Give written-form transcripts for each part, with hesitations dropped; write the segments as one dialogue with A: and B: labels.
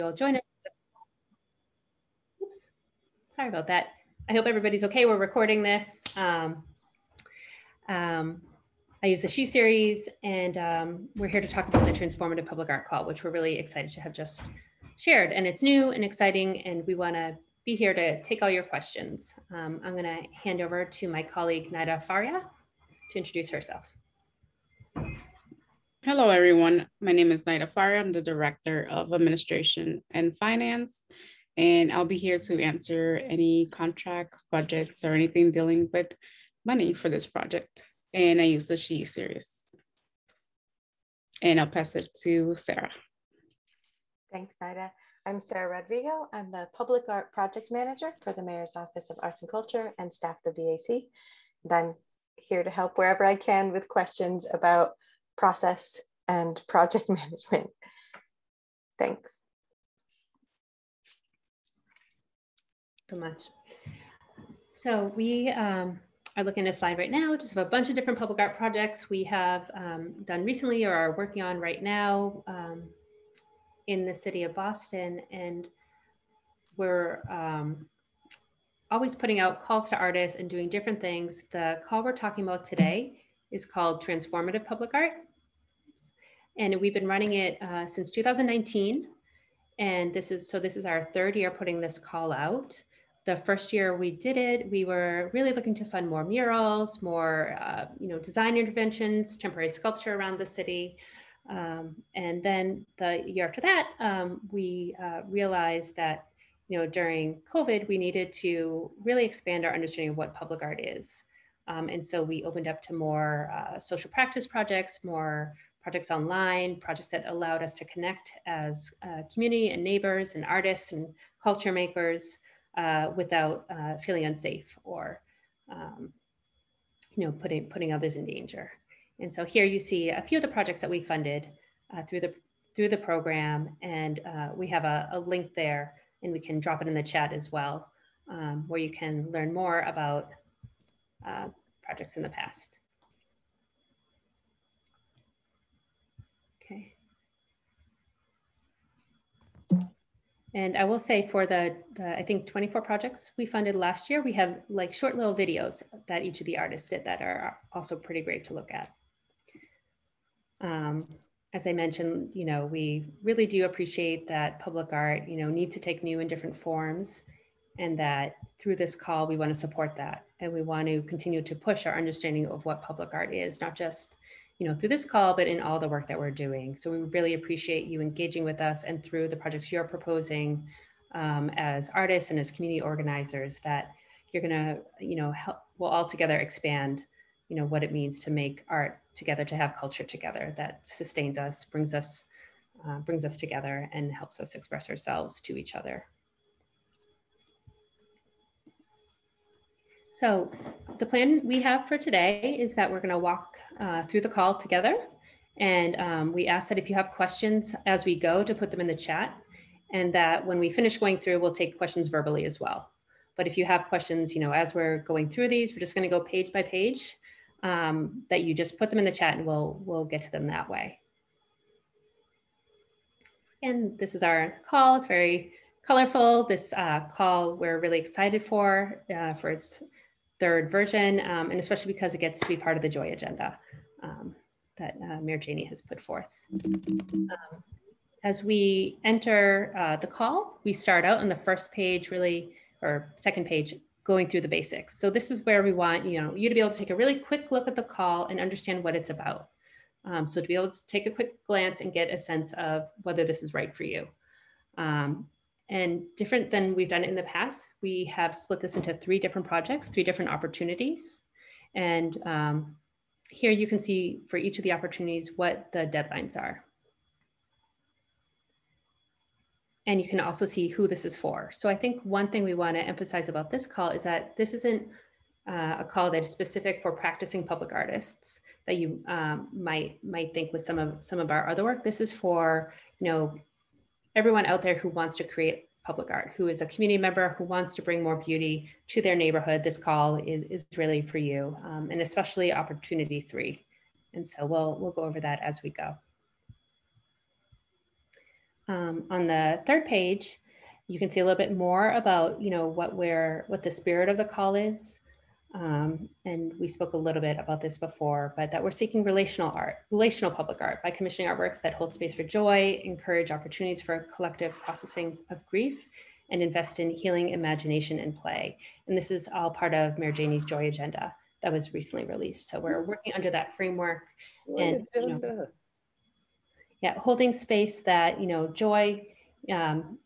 A: you'll join us. Oops, sorry about that. I hope everybody's okay. We're recording this. I use the She series, and we're here to talk about the Transformative Public Art Call, which we're really excited to have just shared. And it's new and exciting, and we want to be here to take all your questions. I'm going to hand over to my colleague, Naida Faria, to introduce herself.
B: Hello, everyone. My name is Naida Faria. I'm the Director of Administration and Finance, and I'll be here to answer any contract, budgets, or anything dealing with money for this project. And I use the She series. And I'll pass it to Sarah.
C: Thanks, Naida. I'm Sarah Rodrigo. I'm the Public Art Project Manager for the Mayor's Office of Arts and Culture and staff the BAC. And I'm here to help wherever I can with questions about process and project management. Thanks.
A: So much. So we are looking at a slide right now, just of a bunch of different public art projects we have done recently or are working on right now in the city of Boston. And we're always putting out calls to artists and doing different things. The call we're talking about today is called Transformative Public Art. And we've been running it since 2019. And this is our third year putting this call out. The first year we did it, we were really looking to fund more murals, more design interventions, temporary sculpture around the city. And then the year after that, we realized that during COVID, we needed to really expand our understanding of what public art is. And so we opened up to more social practice projects, more projects online, projects that allowed us to connect as community and neighbors and artists and culture makers without feeling unsafe or putting others in danger. And so here you see a few of the projects that we funded through the program, and we have a link there, and we can drop it in the chat as well, where you can learn more about projects in the past. Okay. And I will say for the I think 24 projects we funded last year, we have like short little videos that each of the artists did that are also pretty great to look at. As I mentioned, we really do appreciate that public art, needs to take new and different forms, and that through this call, we want to support that. And we want to continue to push our understanding of what public art is, not just, through this call, but in all the work that we're doing. So we really appreciate you engaging with us and through the projects you're proposing as artists and as community organizers, that you're gonna, we'll all together expand, what it means to make art together, to have culture together that sustains us, brings us together and helps us express ourselves to each other. So the plan we have for today is that we're going to walk through the call together. And we ask that if you have questions as we go, to put them in the chat, and that when we finish going through, we'll take questions verbally as well. But if you have questions, as we're going through these, we're just going to go page by page, that you just put them in the chat and we'll get to them that way. And this is our call. It's very colorful. This call we're really excited for its third version, and especially because it gets to be part of the Joy agenda that Mayor Janey has put forth. As we enter the call, we start out on the first page, really, or second page, going through the basics. So this is where we want you to be able to take a really quick look at the call and understand what it's about. So to be able to take a quick glance and get a sense of whether this is right for you. And different than we've done it in the past, we have split this into 3 different projects, 3 different opportunities. And here you can see for each of the opportunities what the deadlines are. And you can also see who this is for. So I think one thing we want to emphasize about this call is that this isn't a call that is specific for practicing public artists that you might think with some of our other work. This is for everyone out there who wants to create public art, who is a community member, who wants to bring more beauty to their neighborhood. This call is really for you, and especially opportunity 3. And so we'll go over that as we go. On the third page, you can see a little bit more about, what the spirit of the call is. And we spoke a little bit about this before, but that we're seeking relational public art by commissioning artworks that hold space for joy, encourage opportunities for collective processing of grief, and invest in healing, imagination, and play. And this is all part of Mayor Janey's Joy Agenda that was recently released. So we're working under that framework. And holding space that, joy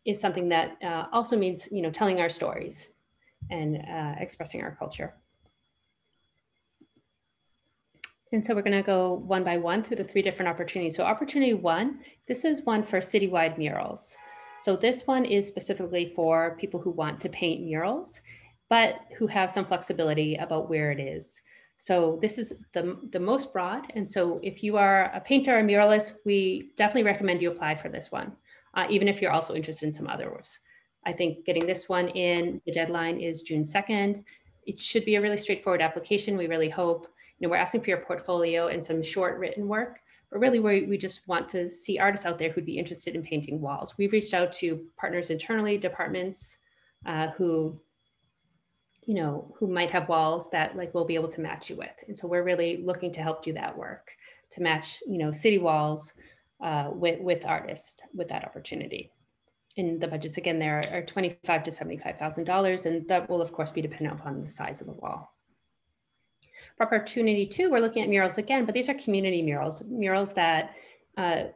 A: is something that also means, telling our stories and expressing our culture. And so we're going to go one by one through the 3 different opportunities. So opportunity 1, this is one for citywide murals. So this one is specifically for people who want to paint murals, but who have some flexibility about where it is. So this is the most broad. And so if you are a painter or muralist, we definitely recommend you apply for this one, even if you're also interested in some others. I think getting this one in, the deadline is June 2nd. It should be a really straightforward application, we really hope. We're asking for your portfolio and some short written work, but really we just want to see artists out there who'd be interested in painting walls. We've reached out to partners internally, departments who might have walls that we'll be able to match you with. And so we're really looking to help do that work, to match, city walls with artists with that opportunity. And the budgets, again, there are $25,000 to $75,000, and that will of course be dependent upon the size of the wall. For opportunity 2, we're looking at murals again, but these are community murals that, there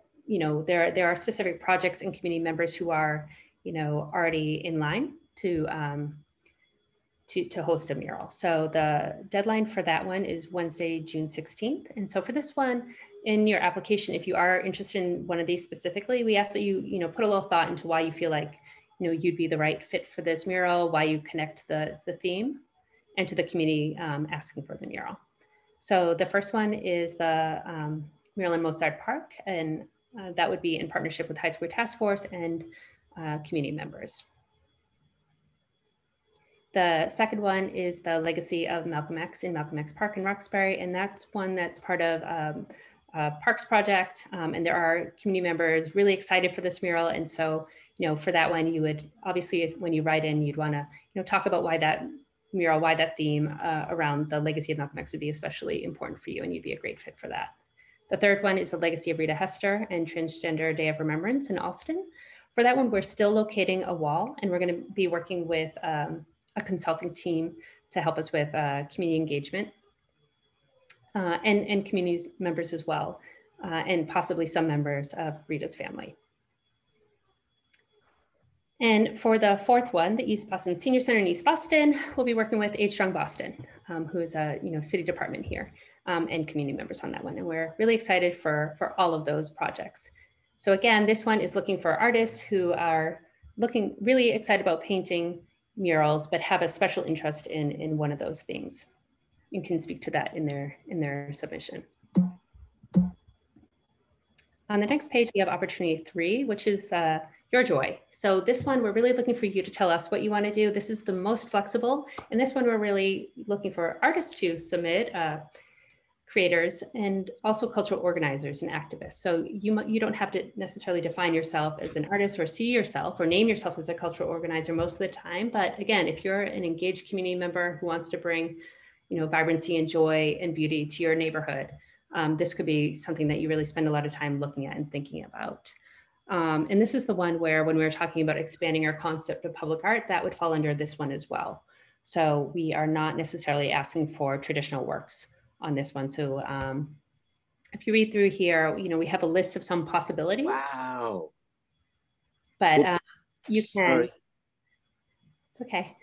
A: are specific projects and community members who are, already in line to host a mural. So the deadline for that one is Wednesday, June 16th. And so for this one, in your application, if you are interested in one of these specifically, we ask that you, put a little thought into why you feel like, you'd be the right fit for this mural, why you connect the theme and to the community asking for the mural. So the first one is the mural in Mozart Park, and that would be in partnership with High Square Task Force and community members. The second one is the Legacy of Malcolm X in Malcolm X Park in Roxbury, and that's one that's part of Parks Project, and there are community members really excited for this mural. And so, for that one, you would obviously, when you write in, you'd want to, talk about why that mural, why that theme around the legacy of Malcolm X would be especially important for you, and you'd be a great fit for that. The third one is the Legacy of Rita Hester and Transgender Day of Remembrance in Austin. For that one, we're still locating a wall, and we're going to be working with a consulting team to help us with community engagement and community members as well, and possibly some members of Rita's family. And for the fourth one, the East Boston Senior Center in East Boston, we'll be working with Age Strong Boston, who is a city department here, and community members on that one. And we're really excited for all of those projects. So again, this one is looking for artists who are really excited about painting murals, but have a special interest in one of those themes. You can speak to that in their submission. On the next page, we have opportunity 3, which is your joy. So this one, we're really looking for you to tell us what you want to do. This is the most flexible. And this one, we're really looking for artists to submit, creators, and also cultural organizers and activists. So you don't have to necessarily define yourself as an artist or see yourself or name yourself as a cultural organizer most of the time. But again, if you're an engaged community member who wants to bring vibrancy and joy and beauty to your neighborhood, this could be something that you really spend a lot of time looking at and thinking about. And this is the one where, when we were talking about expanding our concept of public art, that would fall under this one as well. So we are not necessarily asking for traditional works on this one. So if you read through here, we have a list of some possibilities.
D: Wow.
A: But you can,
D: Sorry.
A: it's okay.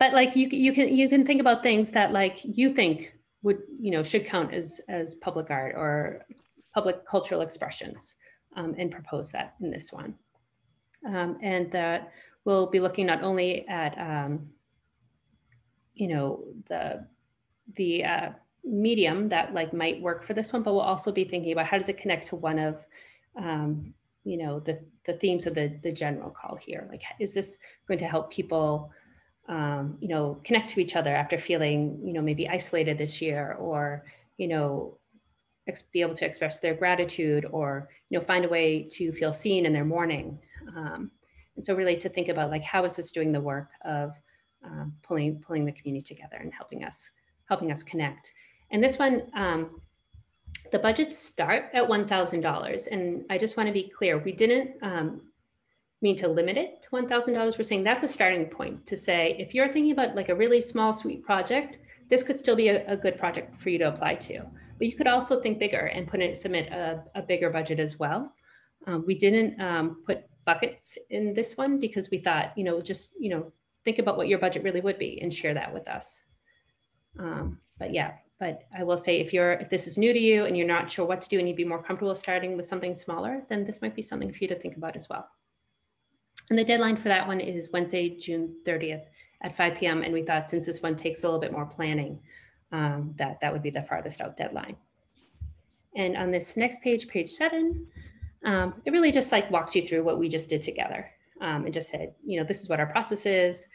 A: But like you can think about things that like you think would, should count as public art or public cultural expressions, and propose that in this one. And that we'll be looking not only at, the medium that like might work for this one, but we'll also be thinking about how does it connect to one of, the themes of the general call here. Like, is this going to help people, connect to each other after feeling, maybe isolated this year, or, be able to express their gratitude, or find a way to feel seen in their morning. And so really to think about, like, how is this doing the work of pulling the community together and helping us connect. And this one, the budgets start at $1,000. And I just want to be clear, we didn't mean to limit it to $1,000. We're saying that's a starting point to say, if you're thinking about like a really small, sweet project, this could still be a good project for you to apply to. But you could also think bigger and submit a bigger budget as well. We didn't put buckets in this one because we thought, just, think about what your budget really would be and share that with us. But I will say, if this is new to you and you're not sure what to do and you'd be more comfortable starting with something smaller, then this might be something for you to think about as well. And the deadline for that one is Wednesday, June 30th at 5 p.m. And we thought, since this one takes a little bit more planning, that would be the farthest out deadline. And on this next page, page 7, it really just like walks you through what we just did together, and just said, this is what our process is.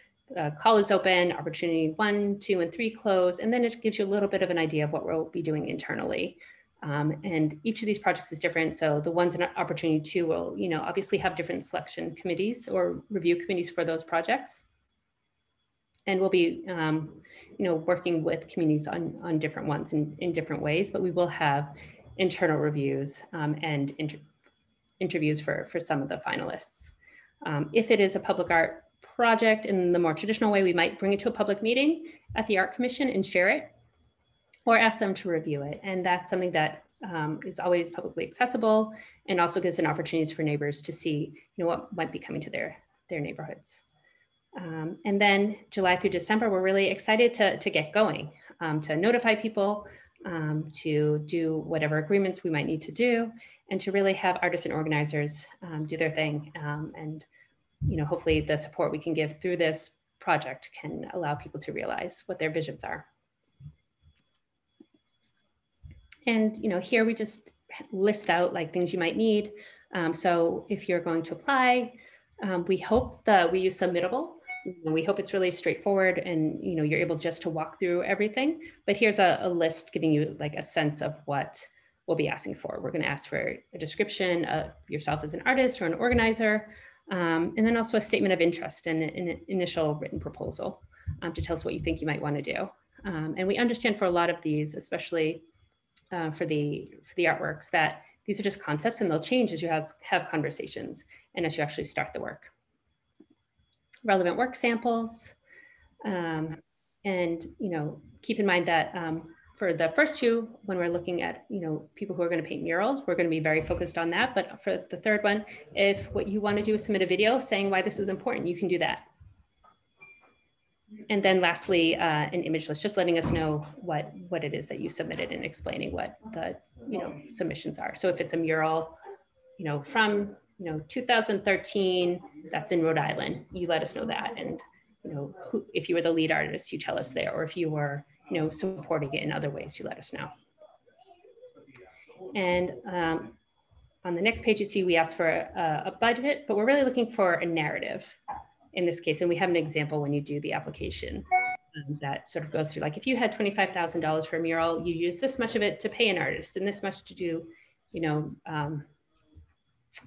A: Call is open, opportunity 1, 2, and 3 close. And then it gives you a little bit of an idea of what we'll be doing internally. And each of these projects is different. So the ones in opportunity 2 will, obviously have different selection committees or review committees for those projects. And we'll be, working with communities on different ones in different ways, but we will have internal reviews and interviews for some of the finalists. If it is a public art project in the more traditional way, we might bring it to a public meeting at the Art Commission and share it, or ask them to review it. And that's something that is always publicly accessible, and also gives an opportunities for neighbors to see, what might be coming to their neighborhoods. And then July through December, we're really excited to get going, to notify people, to do whatever agreements we might need to do, and to really have artists and organizers do their thing. And hopefully the support we can give through this project can allow people to realize what their visions are. And here we just list out like things you might need. So if you're going to apply, we hope that we use Submittable. We hope it's really straightforward and you're able just to walk through everything. But here's a list giving you like a sense of what we'll be asking for. We're going to ask for a description of yourself as an artist or an organizer, and then also a statement of interest and an initial written proposal to tell us what you think you might want to do. And we understand for a lot of these, especially for the artworks, that these are just concepts and they'll change as you have conversations and as you actually start the work. Relevant work samples, and keep in mind that for the first 2, when we're looking at people who are going to paint murals, we're going to be very focused on that. But for the third one, if what you want to do is submit a video saying why this is important, you can do that. And then lastly, an image list, just letting us know what it is that you submitted and explaining what the submissions are. So if it's a mural, from 2013, that's in Rhode Island, you let us know that. And if you were the lead artist, you tell us there, or if you were supporting it in other ways, you let us know. And on the next page, you see we asked for a budget, but we're really looking for a narrative in this case. And we have an example when you do the application that sort of goes through, like, if you had $25,000 for a mural, you use this much of it to pay an artist and this much to do,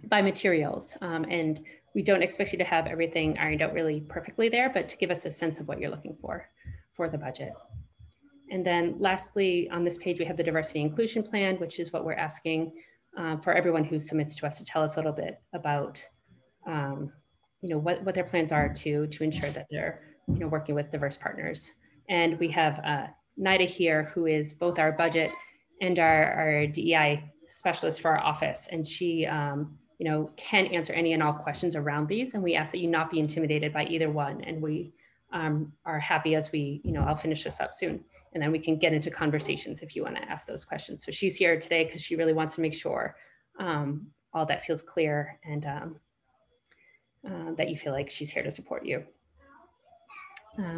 A: buy materials. And we don't expect you to have everything ironed out really perfectly there, but to give us a sense of what you're looking for the budget. And then lastly, on this page, we have the diversity inclusion plan, which is what we're asking for everyone who submits to us to tell us a little bit about, what their plans are to ensure that they're, working with diverse partners. And we have Nida here, who is both our budget and our DEI specialist for our office. And she, can answer any and all questions around these. And we ask that you not be intimidated by either one. And we are happy as we, I'll finish this up soon. And then we can get into conversations if you want to ask those questions. So she's here today because she really wants to make sure all that feels clear and that you feel like she's here to support you.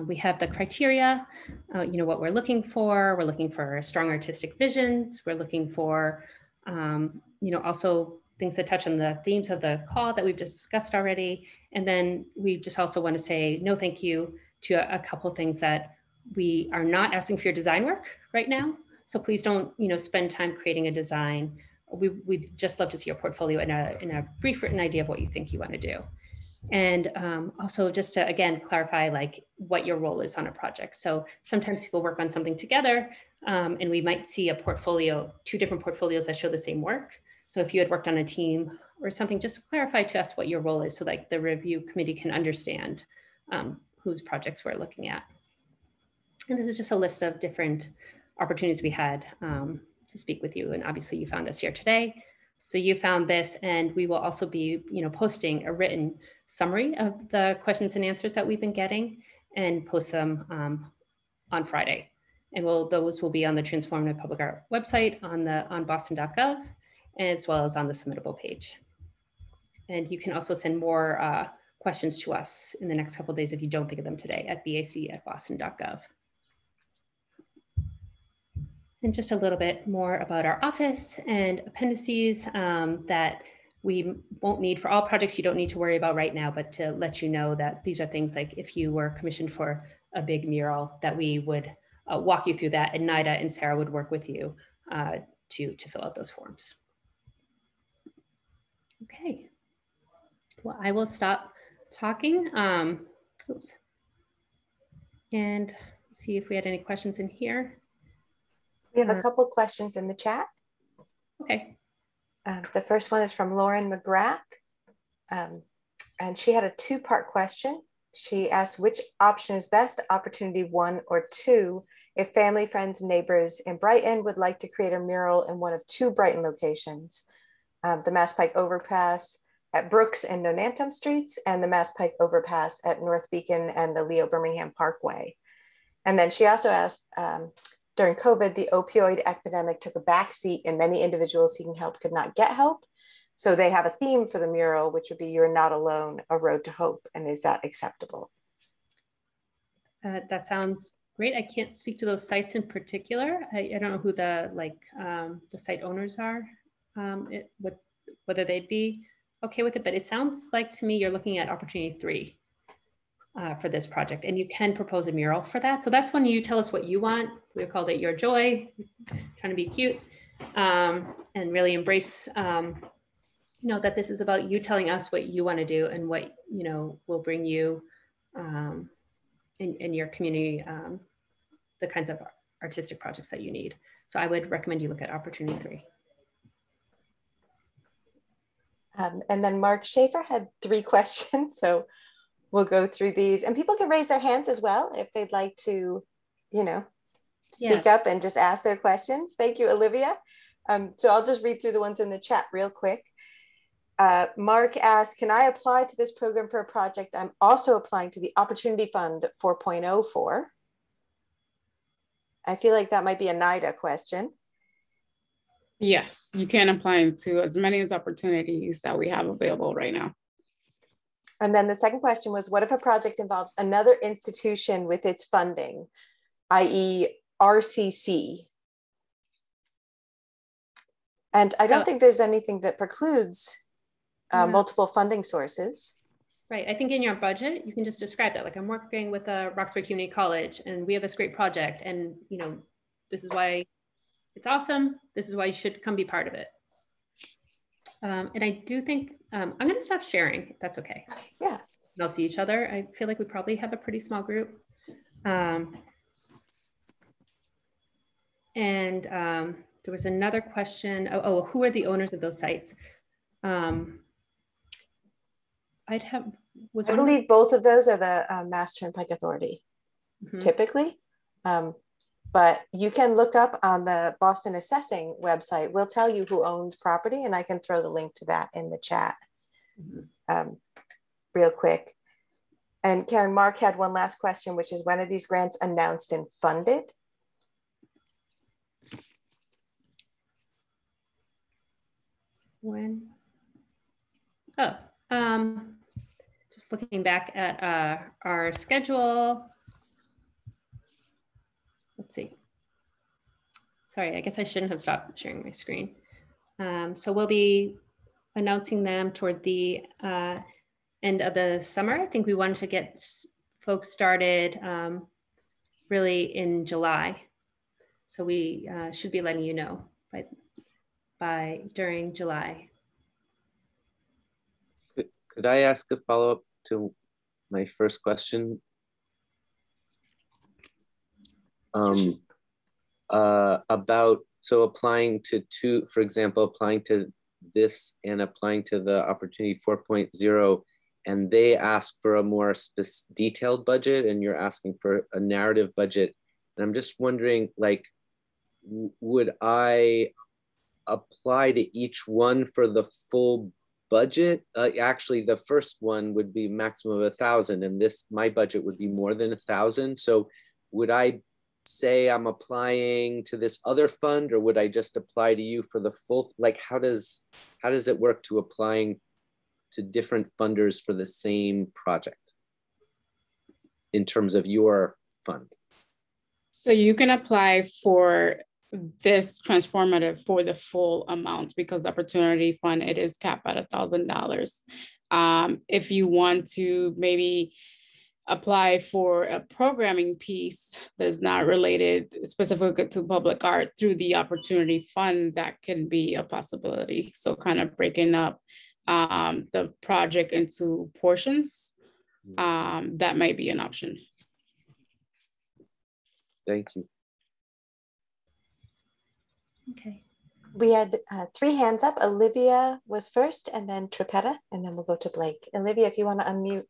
A: We have the criteria, what we're looking for. We're looking for strong artistic visions. We're looking for, also things that touch on the themes of the call that we've discussed already. And then we just also want to say no thank you to a couple of things that we are not asking for your design work right now. So please don't, spend time creating a design. We'd just love to see your portfolio in a brief written idea of what you think you want to do. And also just to, again, clarify like what your role is on a project. So sometimes people work on something together and we might see a portfolio, 2 different portfolios that show the same work. So if you had worked on a team or something, just clarify to us what your role is so like the review committee can understand whose projects we're looking at. And this is just a list of different opportunities we had to speak with you. And obviously you found us here today. So you found this, and we will also be, posting a written summary of the questions and answers that we've been getting and post them on Friday. And those will be on the Transformative Public Art website on boston.gov, as well as on the submittable page. And you can also send more questions to us in the next couple of days if you don't think of them today at bac@boston.gov. And just a little bit more about our office and appendices that we won't need for all projects. You don't need to worry about right now, but to let you know that these are things like if you were commissioned for a big mural, that we would walk you through that, and Nida and Sarah would work with you to fill out those forms. Okay, well, I will stop talking. Oops. And see if we had any questions in here.
C: We have a couple questions in the chat.
A: Okay.
C: The first one is from Lauren McGrath. And she had a 2-part question. She asked which option is best, opportunity 1 or 2, if family, friends, and neighbors in Brighton would like to create a mural in one of 2 Brighton locations, the Mass Pike Overpass at Brooks and Nonantum Streets, and the Mass Pike Overpass at North Beacon and the Leo Birmingham Parkway. And then she also asked, during COVID, the opioid epidemic took a backseat and many individuals seeking help could not get help. So they have a theme for the mural, which would be "You're Not Alone, A Road to Hope." And is that acceptable?
A: That sounds great. I can't speak to those sites in particular. I don't know who the site owners are, whether they'd be okay with it, but it sounds like to me you're looking at opportunity 3 for this project, and you can propose a mural for that. So that's when you tell us what you want. We called it Your Joy, trying to be cute and really embrace that this is about you telling us what you want to do and what will bring you in your community the kinds of artistic projects that you need. So I would recommend you look at opportunity 3.
C: And then Mark Schaefer had 3 questions, so we'll go through these, and people can raise their hands as well if they'd like to, speak up and just ask their questions. Thank you, Olivia. So I'll just read through the ones in the chat real quick. Mark asked, can I apply to this program for a project I'm also applying to the Opportunity Fund 4.0 for? I feel like that might be a NIDA question.
B: Yes, you can apply to as many as opportunities that we have available right now.
C: And then the second question was, what if a project involves another institution with its funding, i.e. RCC? And I don't think there's anything that precludes multiple funding sources.
A: Right, I think in your budget, you can just describe that. Like, I'm working with Roxbury Community College and we have this great project, and this is why it's awesome. This is why you should come be part of it. And I do think, I'm gonna stop sharing, if that's okay.
C: Yeah.
A: And I'll see each other. I feel like we probably have a pretty small group. And there was another question. Who are the owners of those sites? I
C: believe both of those are the Mass Turnpike Authority, typically. But you can look up on the Boston Assessing website. We'll tell you who owns property, and I can throw the link to that in the chat real quick. And Karen, Mark had one last question, which is, when are these grants announced and funded?
A: When? Just looking back at our schedule. Let's see. Sorry, I guess I shouldn't have stopped sharing my screen. So we'll be announcing them toward the end of the summer. I think we wanted to get folks started really in July. So we should be letting you know during July.
D: Could I ask a follow-up to my first question? About, so applying to for example, applying to this and applying to the Opportunity 4.0, and they ask for a more detailed budget and you're asking for a narrative budget. And I'm just wondering, like, would I apply to each one for the full budget? Actually, the first one would be maximum of 1,000, and my budget would be more than 1,000. So would I say I'm applying to this other fund, or would I just apply to you for the full? Like, how does it work to applying to different funders for the same project in terms of your fund?
B: So you can apply for this transformative for the full amount, because Opportunity Fund, it is capped at $1,000. If you want to maybe apply for a programming piece that's not related specifically to public art through the Opportunity Fund, that can be a possibility. So kind of breaking up the project into portions, that might be an option.
D: Thank you.
A: Okay.
C: We had 3 hands up. Olivia was first, and then Tripetta, and then we'll go to Blake. Olivia, if you want to unmute.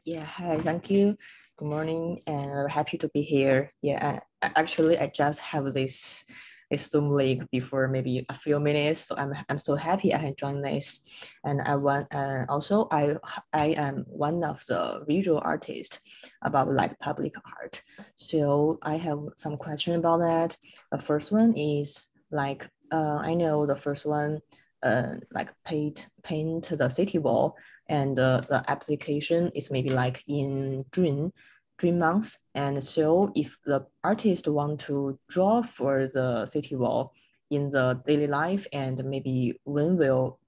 E: Yeah, hi, thank you. Good morning, and we're happy to be here. Yeah, actually, I just have this Zoom link before maybe a few minutes, so I'm so happy I can join this. And also I am one of the visual artists about like public art. So I have some question about that. The first one is like I know the first one like paint the city wall, and the application is maybe like in June months. And so if the artist want to draw for the city wall in the daily life, and maybe when will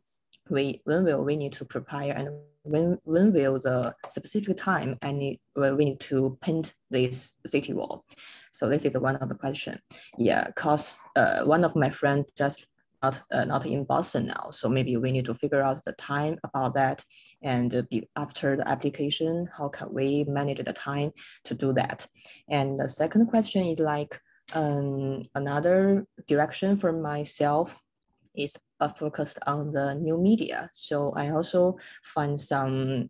E: we need to prepare, and when will the specific time we need to paint this city wall? So this is one of the question. Yeah, cause one of my friends just not in Boston now, so maybe we need to figure out the time about that, and after the application, how can we manage the time to do that? And the second question is like another direction for myself is focused on the new media. So I also find some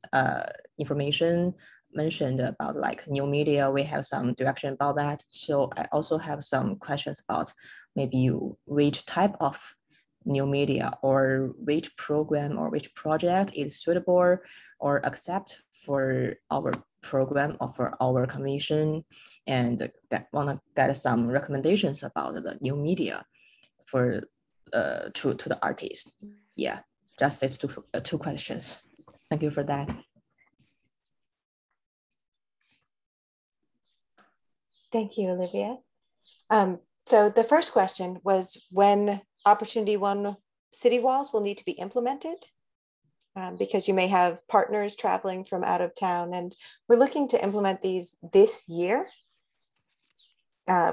E: information mentioned about like new media. We have some direction about that. So I also have some questions about maybe which type of new media or which program or which project is suitable or accept for our program or for our commission, and want to get some recommendations about the new media for to the artist. Yeah, just these two questions. Thank you for that.
C: Thank you, Olivia. So the first question was when Opportunity 1 city walls will need to be implemented, because you may have partners traveling from out of town, and we're looking to implement these this year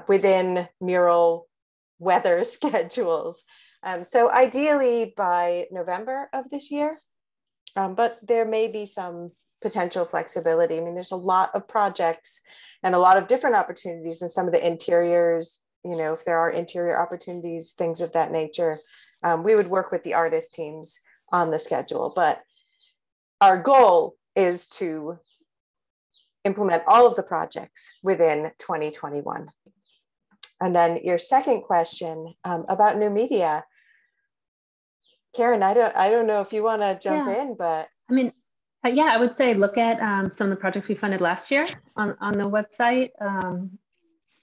C: within mural weather schedules. So ideally by November of this year, but there may be some potential flexibility. I mean, there's a lot of projects and a lot of different opportunities, and some of the interiors, you know, if there are interior opportunities, things of that nature, we would work with the artist teams on the schedule. But our goal is to implement all of the projects within 2021. And then your second question about new media, Karen, I don't know if you want to jump in, but
A: I mean, yeah, I would say look at some of the projects we funded last year on the website.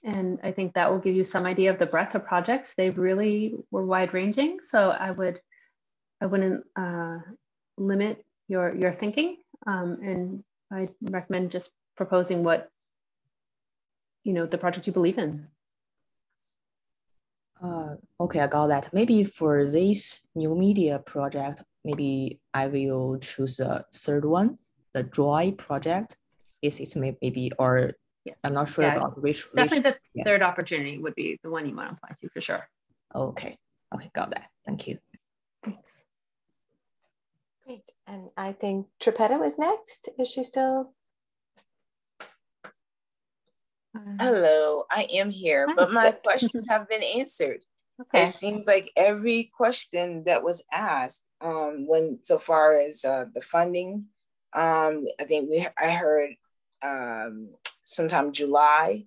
A: And I think that will give you some idea of the breadth of projects. They really were wide ranging. So I wouldn't limit your thinking. And I recommend just proposing what, you know, the project you believe in.
E: Okay, I got that. Maybe for this new media project, maybe I will choose the third one, the Joy project. It's maybe, or
A: Yeah.
E: I'm not sure about which.
A: Definitely the third opportunity would be the one you want to apply to for sure.
E: Okay. Okay, got that. Thank you.
C: Thanks. Great. And I think Tripetta was next. Is she still?
F: Hello, I am here, but my questions have been answered. Okay. It seems like every question that was asked, when so far as the funding, I think I heard sometime July,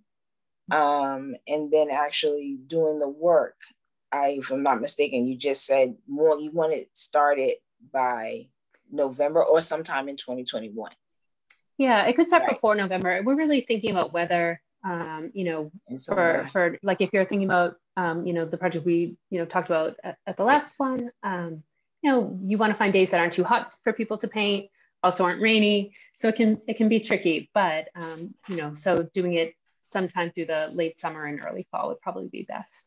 F: and then actually doing the work. If I'm not mistaken, you just said more you want it started by November or sometime in 2021.
A: Yeah, it could start before November. We're really thinking about whether, you know, for like if you're thinking about, you know, the project we, you know, talked about at the last one, you know, you want to find days that aren't too hot for people to paint, also aren't rainy. So it can be tricky, but, you know, so doing it sometime through the late summer and early fall would probably be best.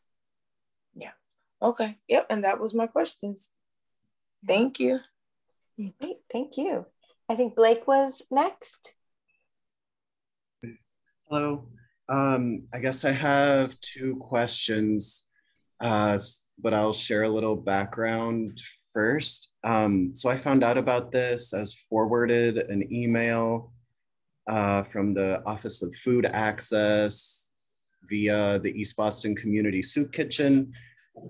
F: Yeah. Okay. Yep. And that was my questions. Thank you.
C: Great. Thank you. I think Blake was next.
G: Hello. I guess I have two questions, but I'll share a little background first. So I found out about this. I was forwarded an email from the Office of Food Access via the East Boston Community Soup Kitchen.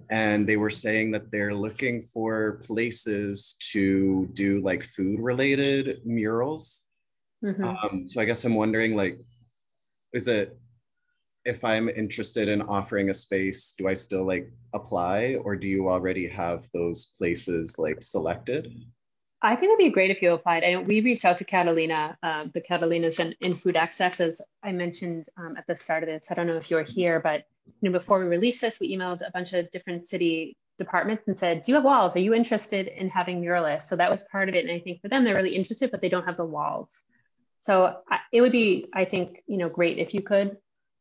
G: And they were saying that they're looking for places to do like food related murals. So I guess I'm wondering, like, is it, if I'm interested in offering a space, do I still like apply, or do you already have those places like selected?
A: I think it'd be great if you applied. I know we reached out to Catalina, the Catalinas in Food Access, as I mentioned at the start of this. I don't know if you were here, but you know, before we released this, we emailed a bunch of different city departments and said, do you have walls? Are you interested in having muralists? So that was part of it. And I think for them, they're really interested, but they don't have the walls. So it would be, I think, you know, great if you could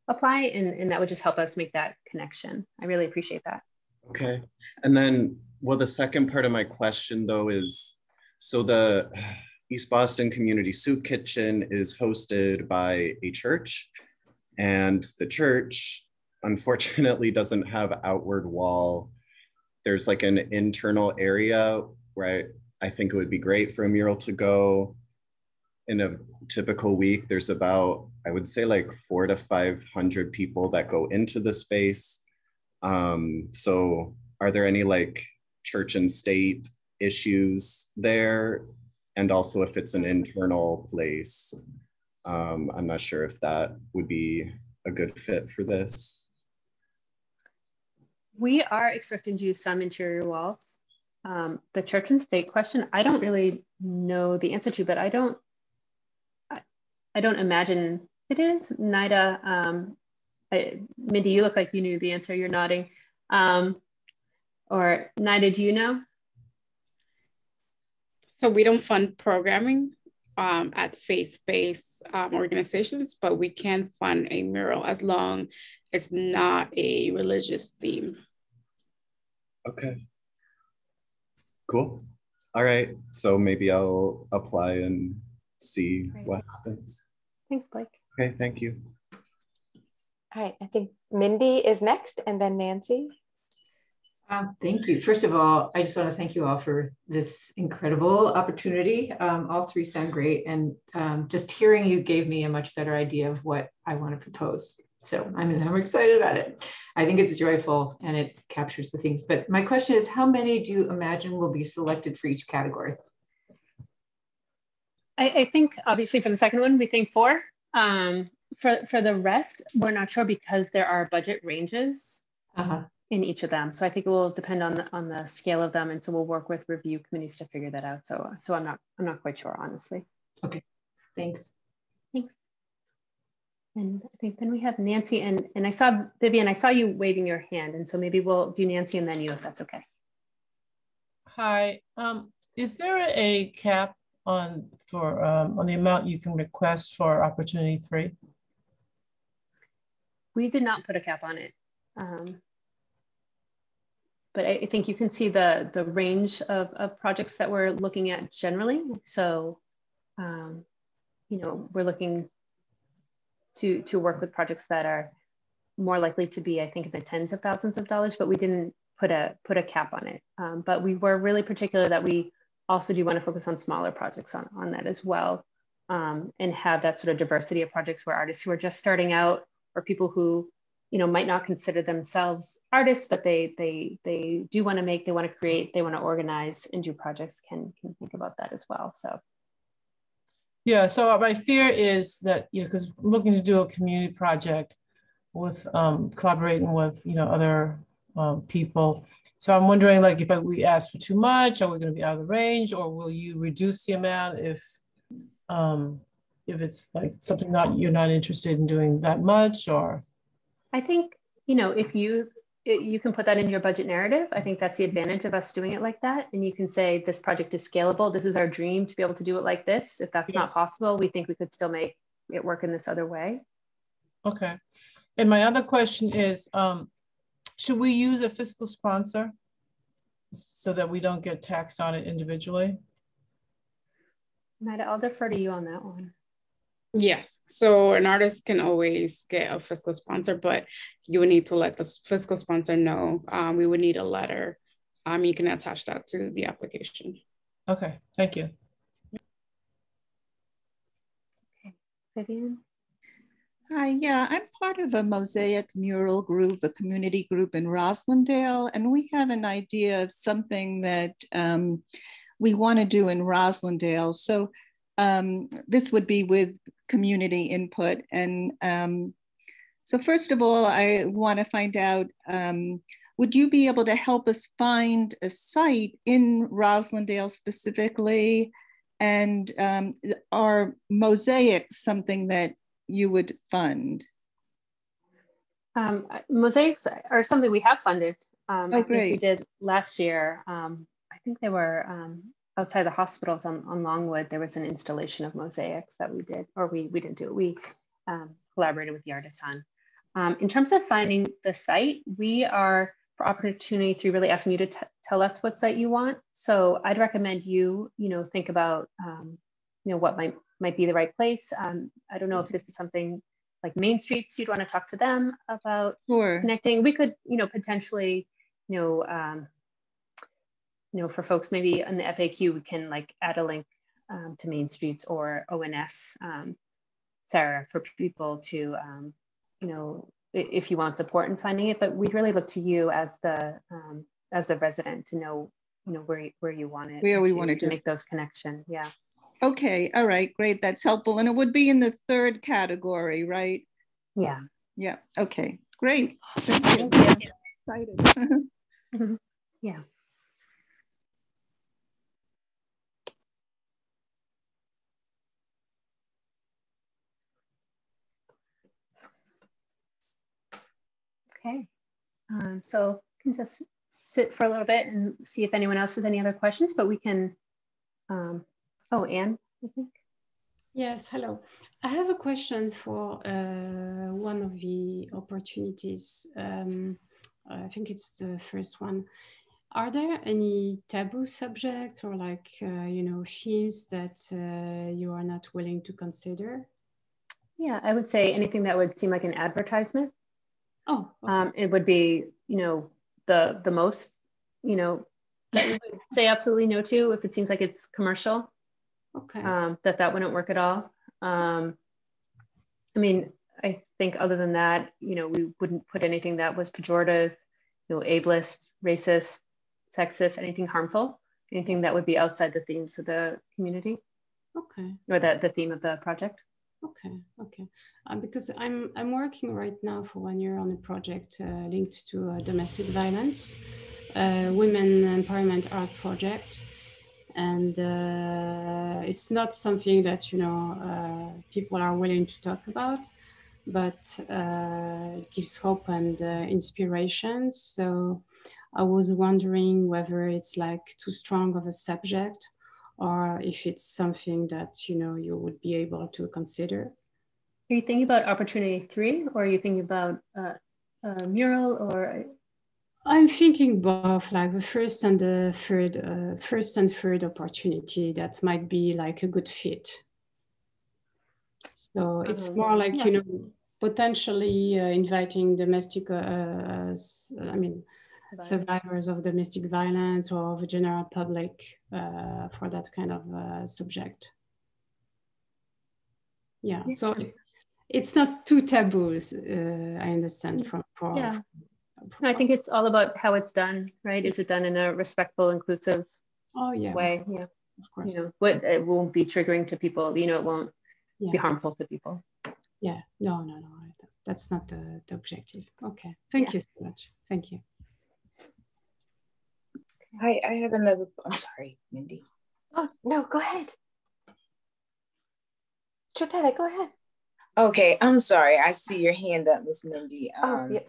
A: apply, and that would just help us make that connection. I really appreciate that.
G: Okay. And then, well, the second part of my question though is, so the East Boston Community Soup Kitchen is hosted by a church, and the church unfortunately doesn't have outward wall. There's like an internal area where I think it would be great for a mural to go. In a typical week, there's about, I would say like 400 to 500 people that go into the space. So are there any like church and state issues there? And also if it's an internal place, I'm not sure if that would be a good fit for this.
A: We are expecting to use some interior walls. The church and state question, I don't really know the answer to, but I don't imagine it is. Nida, Mindy, you look like you knew the answer, you're nodding. Or Nida, do you know?
B: So we don't fund programming at faith-based organizations, but we can fund a mural as long as it's not a religious theme.
G: Okay. Cool. All right. So maybe I'll apply and see what happens.
A: Thanks, Blake.
G: Okay, thank you.
C: All right, I think Mindy is next, and then Nancy.
H: Thank you. First of all, I just want to thank you all for this incredible opportunity. All three sound great, and just hearing you gave me a much better idea of what I want to propose. So I'm excited about it. I think it's joyful and it captures the themes. But my question is, how many do you imagine will be selected for each category?
A: I think obviously for the second one, we think 4. For the rest, we're not sure because there are budget ranges in each of them. So I think it will depend on the scale of them, and so we'll work with review committees to figure that out. So I'm not quite sure, honestly.
H: Okay, thanks.
A: Thanks. And I think then we have Nancy, and I saw Vivian. I saw you waving your hand, and so maybe we'll do Nancy and then you, if that's okay.
I: Hi. Is there a cap on the amount you can request for opportunity 3?
A: We did not put a cap on it, but I think you can see the range of projects that we're looking at generally. So, you know, we're looking to work with projects that are more likely to be, I think, in the tens of thousands of dollars, but we didn't put a cap on it. But we were really particular that we also do want to focus on smaller projects on that as well, and have that sort of diversity of projects where artists who are just starting out, or people who, you know, might not consider themselves artists, but they do want to make, they want to create, they want to organize and do projects can think about that as well. So.
I: Yeah, so my fear is that, you know, because I'm looking to do a community project with collaborating with, you know, other people. So I'm wondering, like, if we ask for too much, are we going to be out of the range, or will you reduce the amount if it's like something you're not interested in doing that much? Or
A: I think, you know, if you can put that in your budget narrative. I think that's the advantage of us doing it like that. And you can say this project is scalable. This is our dream to be able to do it like this. If that's not possible, we think we could still make it work in this other way.
I: Okay. And my other question is, should we use a fiscal sponsor so that we don't get taxed on it individually?
A: Matt, I'll defer to you on that one.
B: Yes, so an artist can always get a fiscal sponsor, but you would need to let the fiscal sponsor know. We would need a letter. You can attach that to the application.
I: Okay, thank you.
A: Okay, Vivian?
J: Hi, yeah, I'm part of a mosaic mural group, a community group in Roslindale, and we have an idea of something that we want to do in Roslindale. So this would be with community input. And so first of all, I want to find out, would you be able to help us find a site in Roslindale specifically? And are mosaics something that you would fund?
A: Mosaics are something we have funded.
J: Oh,
A: I think
J: great.
A: we did last year. I think they were outside the hospitals on Longwood. There was an installation of mosaics that we did, or we didn't do it. We collaborated with the artists on. In terms of finding the site, we are, for Opportunity 3, really asking you to tell us what site you want. So I'd recommend you think about what might be the right place. I don't know if this is something like Main Streets you'd want to talk to them about.
J: Sure.
A: Connecting. We could potentially for folks maybe in the FAQ we can like add a link to Main Streets or ONS, Sarah, for people to if you want support in finding it. But we'd really look to you as the resident to know where you want it,
J: where we want
A: to make those connections. Yeah.
J: Okay, all right, great, that's helpful. And it would be in the third category, right?
A: Yeah.
J: Yeah, okay, great.
A: Thank you.
J: Excited.
A: Yeah. Okay, so we can just sit for a little bit and see if anyone else has any other questions, but we can, oh, Anne, I think.
K: Yes, hello. I have a question for one of the opportunities. I think it's the first one. Are there any taboo subjects or like, themes that you are not willing to consider?
A: Yeah, I would say anything that would seem like an advertisement.
K: Oh, okay.
A: It would be, the most, that we would say absolutely no to if it seems like it's commercial.
K: Okay.
A: That wouldn't work at all. I mean, I think other than that, we wouldn't put anything that was pejorative, ableist, racist, sexist, anything harmful, anything that would be outside the themes of the community.
K: Okay.
A: Or the theme of the project.
K: Okay, okay. Because I'm working right now for 1 year on a project linked to domestic violence, women empowerment art project, and it's not something that people are willing to talk about, but it gives hope and inspiration. So I was wondering whether it's like too strong of a subject, or if it's something that you would be able to consider.
A: Are you thinking about Opportunity 3, or are you thinking about a mural, or?
K: I'm thinking both, like the first and third opportunity that might be like a good fit. So it's more like, you know, potentially inviting domestic, survivors of domestic violence or the general public for that kind of subject. Yeah, so it's not too taboo, I understand from.
A: I think it's all about how it's done, right? Is it done in a respectful, inclusive way? Yeah,
K: of course.
A: You know, it won't be triggering to people. You know, it won't be harmful to people.
K: Yeah, no. That's not the objective. Okay, thank you so much. Thank you.
F: Hi, I have another. I'm sorry, Mindy.
C: Oh no, go ahead. Tripetta, go ahead.
F: Okay, I'm sorry. I see your hand up, Miss Mindy.
C: Yeah.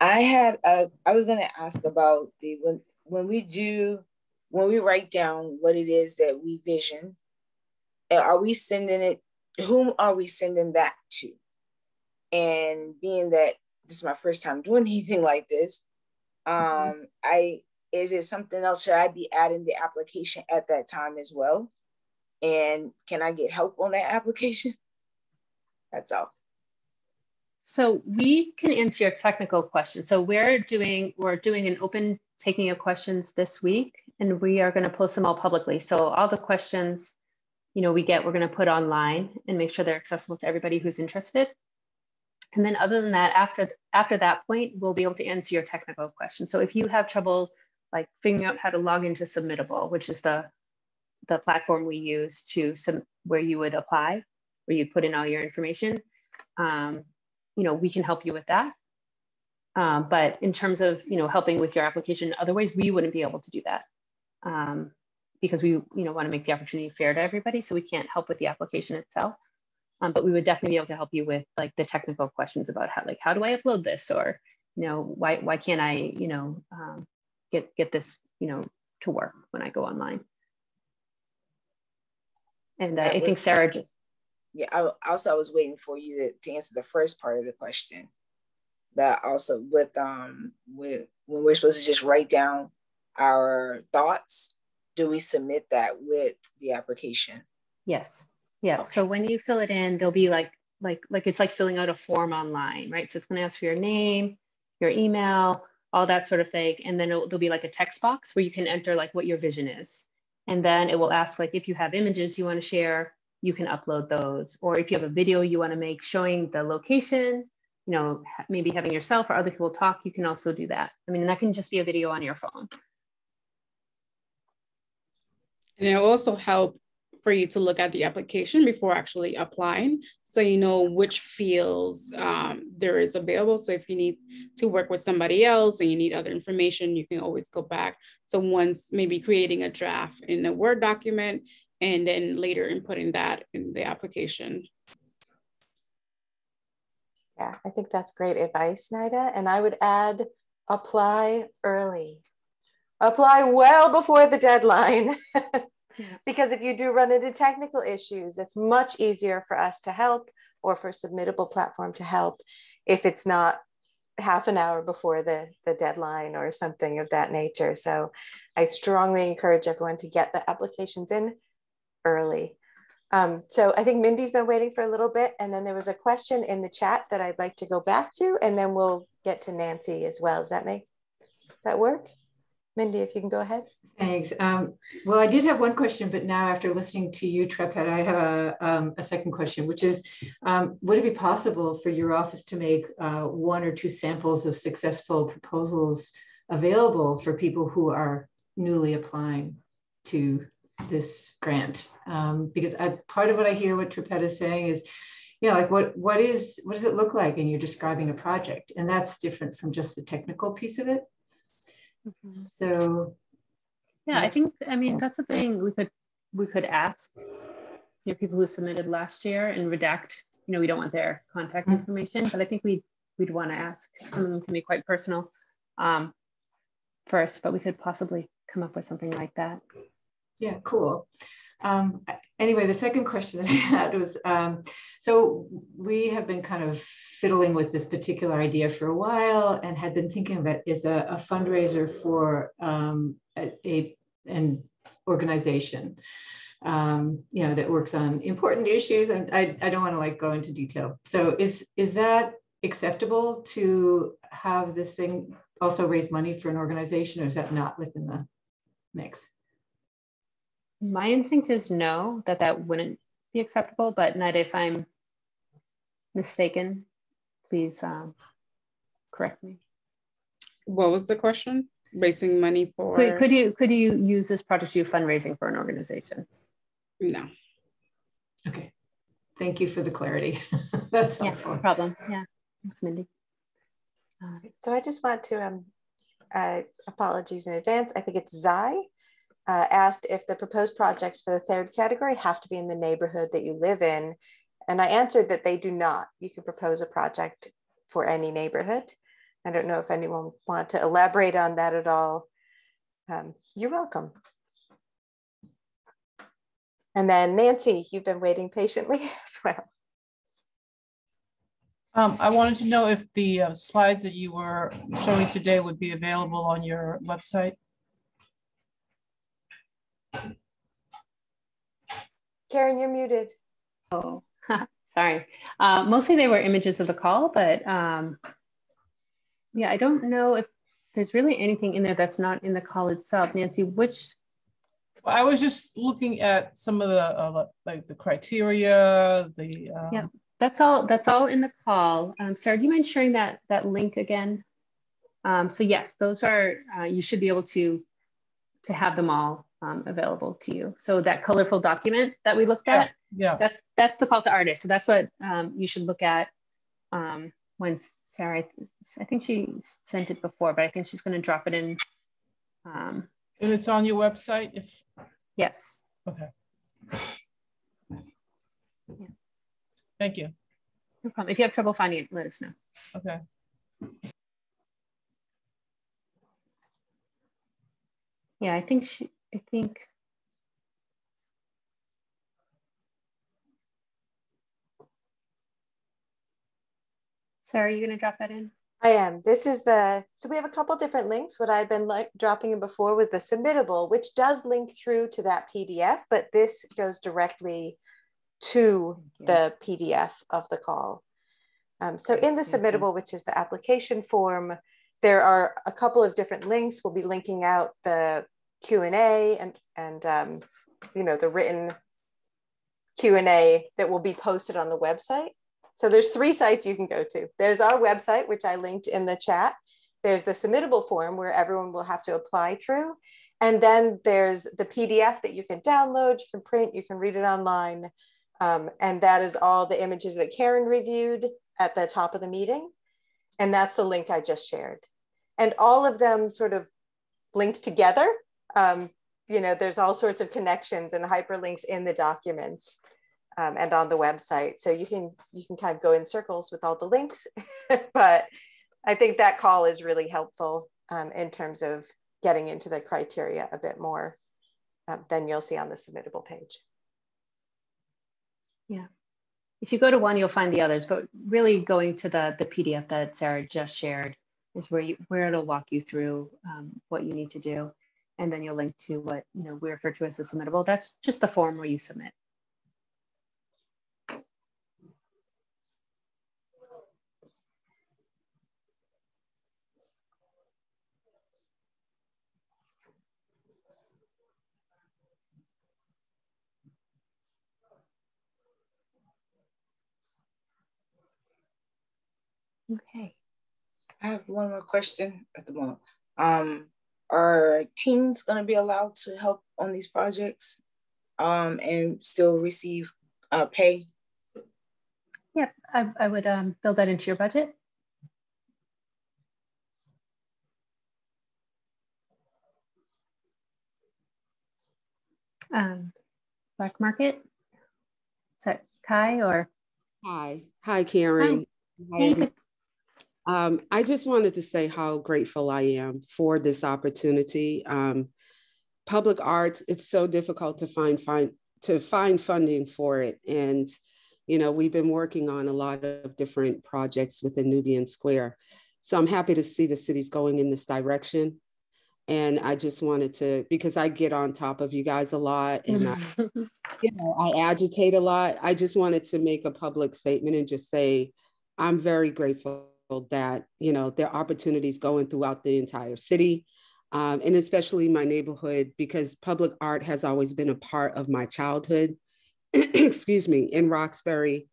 F: I was gonna ask about when we write down what it is that we vision, are we sending it, whom are we sending that to? And being that this is my first time doing anything like this, is it something else? Should I be adding the application at that time as well? And can I get help on that application? That's all.
A: So we can answer your technical questions. So we're doing an open taking of questions this week, and we are going to post them all publicly. So all the questions, you know, we're going to put online and make sure they're accessible to everybody who's interested. And then other than that, after that point, we'll be able to answer your technical questions. So if you have trouble like figuring out how to log into Submittable, which is the platform we use where you would apply, where you put in all your information, you know, we can help you with that. But in terms of, you know, helping with your application, otherwise we wouldn't be able to do that because we, you know, want to make the opportunity fair to everybody. So we can't help with the application itself. But we would definitely be able to help you with like the technical questions about how do I upload this, or, you know, why can't I, you know, get this, you know, to work when I go online. And I think Sarah just.
F: Yeah, I was waiting for you to answer the first part of the question. That also with when we're supposed to just write down our thoughts, do we submit that with the application?
A: Yes. Yeah. Okay. So when you fill it in, there'll be like it's like filling out a form online, right? So it's going to ask for your name, your email, all that sort of thing, and then there'll be like a text box where you can enter like what your vision is, and then it will ask like if you have images you want to share, you can upload those, or if you have a video you want to make showing the location, you know, maybe having yourself or other people talk, you can also do that. I mean, that can just be a video on your phone.
B: And it will also help for you to look at the application before actually applying, so you know which fields there is available. So if you need to work with somebody else and you need other information, you can always go back. So once maybe creating a draft in a Word document, and then later inputting that in the application.
C: Yeah, I think that's great advice, Nida. And I would add, apply early. Apply well before the deadline. Because if you do run into technical issues, it's much easier for us to help, or for Submittable platform to help, if it's not half an hour before the deadline or something of that nature. So I strongly encourage everyone to get the applications in early. So I think Mindy's been waiting for a little bit, and then there was a question in the chat that I'd like to go back to, and then we'll get to Nancy as well. Does that work? Mindy, if you can go ahead.
H: Thanks. Well, I did have one question, but now after listening to you, Tripetta, I have a second question, which is, would it be possible for your office to make 1 or 2 samples of successful proposals available for people who are newly applying to this grant? Because part of what I hear what Tripetta is saying is, you know, like what does it look like? And you're describing a project, and that's different from just the technical piece of it. Mm-hmm. So.
A: Yeah, I mean, that's the thing we could ask, you know, people who submitted last year and redact, you know, we don't want their contact information, but I think we'd want to ask. Some of them can be quite personal first, but we could possibly come up with something like that.
H: Yeah, cool. Anyway, the second question that I had was, so we have been kind of fiddling with this particular idea for a while, and had been thinking of it as a fundraiser for an organization. you know, that works on important issues. And I don't want to like go into detail. So is that acceptable to have this thing also raise money for an organization, or is that not within the mix?
A: My instinct is no, that wouldn't be acceptable, but not if I'm mistaken, please correct me.
B: What was the question? Raising money for?
A: Could you use this project to do fundraising for an organization?
B: No.
H: Okay, thank you for the clarity. That's helpful.
A: Yeah, no problem. Yeah, thanks, Mindy.
C: So I just want to apologies in advance. I think it's Zai asked if the proposed projects for the third category have to be in the neighborhood that you live in. And I answered that they do not. You can propose a project for any neighborhood. I don't know if anyone want to elaborate on that at all. You're welcome. And then Nancy, you've been waiting patiently as well.
I: I wanted to know if the slides that you were showing today would be available on your website.
C: Karen, you're muted.
A: Oh, sorry. Mostly they were images of the call, but yeah, I don't know if there's really anything in there that's not in the call itself. Nancy, which?
I: Well, I was just looking at some of the like the criteria, the
A: yeah, that's all in the call. Sarah, do you mind sharing that link again? So yes, those are you should be able to have them all available to you. So that colorful document that we looked at,
I: yeah,
A: that's the call to artists. So that's what you should look at when Sarah, I think she sent it before, but I think she's going to drop it in.
I: And it's on your website?
A: Yes.
I: Okay.
A: Yeah.
I: Thank you.
A: No problem. If you have trouble finding it, let us know.
I: Okay.
A: Yeah, I think Sarah, are you going to drop that in?
C: I am. This is so we have a couple different links. What I've been dropping in before was the submittable, which does link through to that PDF, but this goes directly to the PDF of the call. So in the submittable, which is the application form, there are a couple of different links. We'll be linking out the Q&A and you know, the written Q&A that will be posted on the website. So there's 3 sites you can go to. There's our website, which I linked in the chat. There's the submittable form where everyone will have to apply through. And then there's the PDF that you can download, you can print, you can read it online. And that is all the images that Karen reviewed at the top of the meeting. And that's the link I just shared. And all of them sort of link together. You know, there's all sorts of connections and hyperlinks in the documents. And on the website. So you can kind of go in circles with all the links, but I think that call is really helpful in terms of getting into the criteria a bit more than you'll see on the submittable page.
A: Yeah, if you go to one, you'll find the others, but really going to the PDF that Sarah just shared is where it'll walk you through what you need to do. And then you'll link to what we refer to as the submittable. That's just the form where you submit. Okay.
F: I have one more question at the moment. Are teens going to be allowed to help on these projects and still receive pay?
A: Yeah, I would build that into your budget. Black Market, is that Kai or?
L: Hi, Karen.
A: Hi.
L: I just wanted to say how grateful I am for this opportunity. Public arts, it's so difficult to find funding for it. And, we've been working on a lot of different projects within Nubian Square. So I'm happy to see the city's going in this direction. And I just wanted to, because I get on top of you guys a lot and I agitate a lot. I just wanted to make a public statement and just say, I'm very grateful that, there are opportunities going throughout the entire city. And especially my neighborhood, because public art has always been a part of my childhood, excuse me, in Roxbury.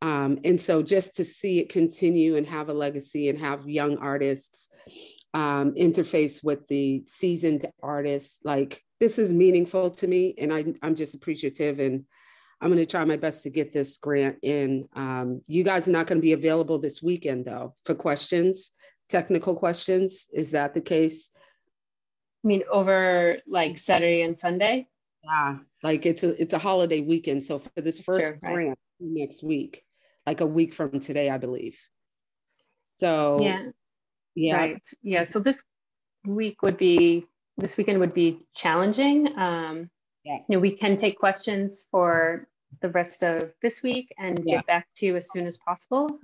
L: And so just to see it continue and have a legacy and have young artists interface with the seasoned artists, like this is meaningful to me. And I'm just appreciative, and I'm going to try my best to get this grant in. You guys are not going to be available this weekend though, for questions, technical questions. Is that the case?
A: I mean, over like Saturday and Sunday?
L: Yeah, like it's a holiday weekend. So for this first grant next week, like a week from today, I believe. So yeah.
A: Right. Yeah. So this weekend would be challenging. We can take questions for the rest of this week and get back to you as soon as possible.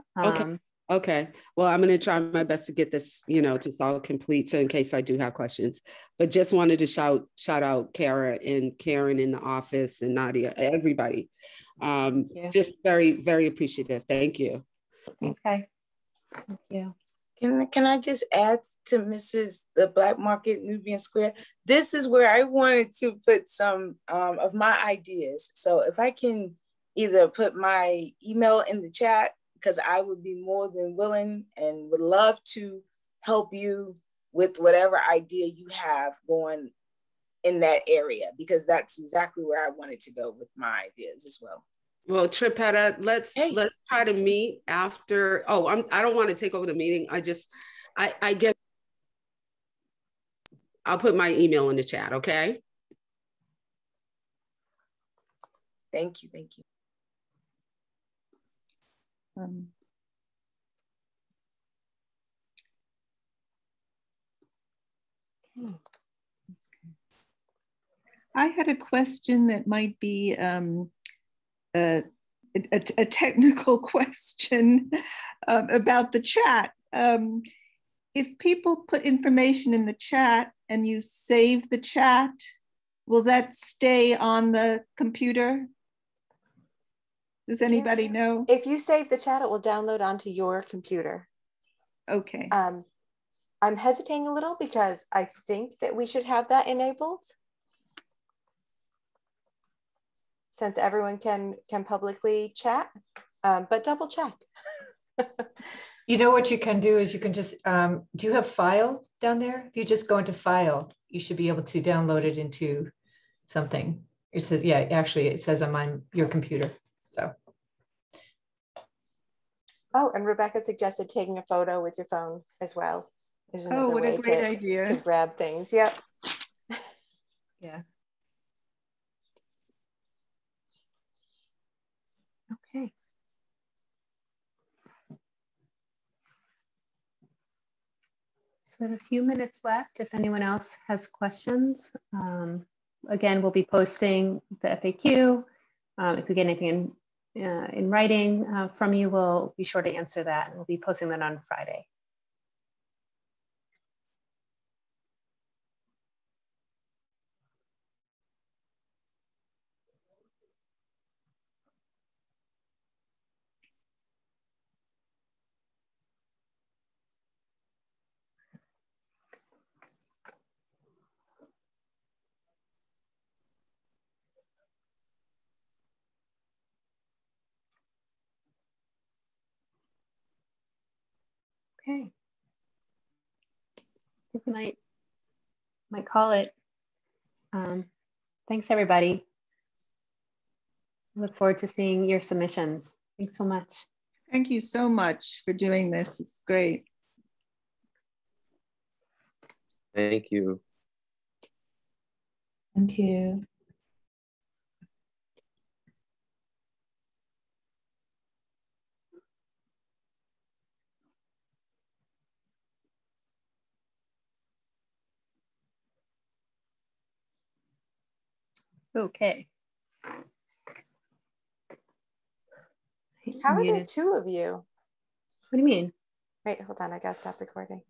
L: Okay. Well, I'm going to try my best to get this, just all complete. So in case I do have questions, but just wanted to shout out Kara and Karen in the office and Nadia, everybody. Just very, very appreciative. Thank you.
A: Okay. Thank you.
F: Can I just add to the Black Market Nubian Square? This is where I wanted to put some of my ideas. So if I can either put my email in the chat, because I would be more than willing and would love to help you with whatever idea you have going in that area, because that's exactly where I wanted to go with my ideas as well.
L: Well, Tripetta, let's try to meet after. Oh, I don't want to take over the meeting. I guess I'll put my email in the chat. Okay.
F: Thank you. Thank you.
J: I had a question that might be a technical question about the chat. If people put information in the chat and you save the chat, will that stay on the computer? Does anybody know?
C: If you save the chat, it will download onto your computer.
J: Okay.
C: I'm hesitating a little because I think that we should have that enabled, since everyone can publicly chat, but double check.
H: You know what you can do is you can just, do you have file down there? If you just go into file, you should be able to download it into something. It says, actually it says I'm on your computer, so.
C: Oh, and Rebecca suggested taking a photo with your phone as well. Is another
J: what
C: way
J: a great idea.
C: to grab things. Yep.
A: Yeah. Okay. So we have a few minutes left if anyone else has questions. Again, we'll be posting the FAQ. If we get anything in writing from you, we'll be sure to answer that. We'll be posting that on Friday. Okay. I think we might call it. Thanks, everybody. Look forward to seeing your submissions. Thanks so much.
J: Thank you so much for doing this. It's great.
D: Thank you.
H: Thank you.
A: Okay.
C: How are there two of you?
A: What do you mean?
C: Wait, hold on. I gotta stop recording.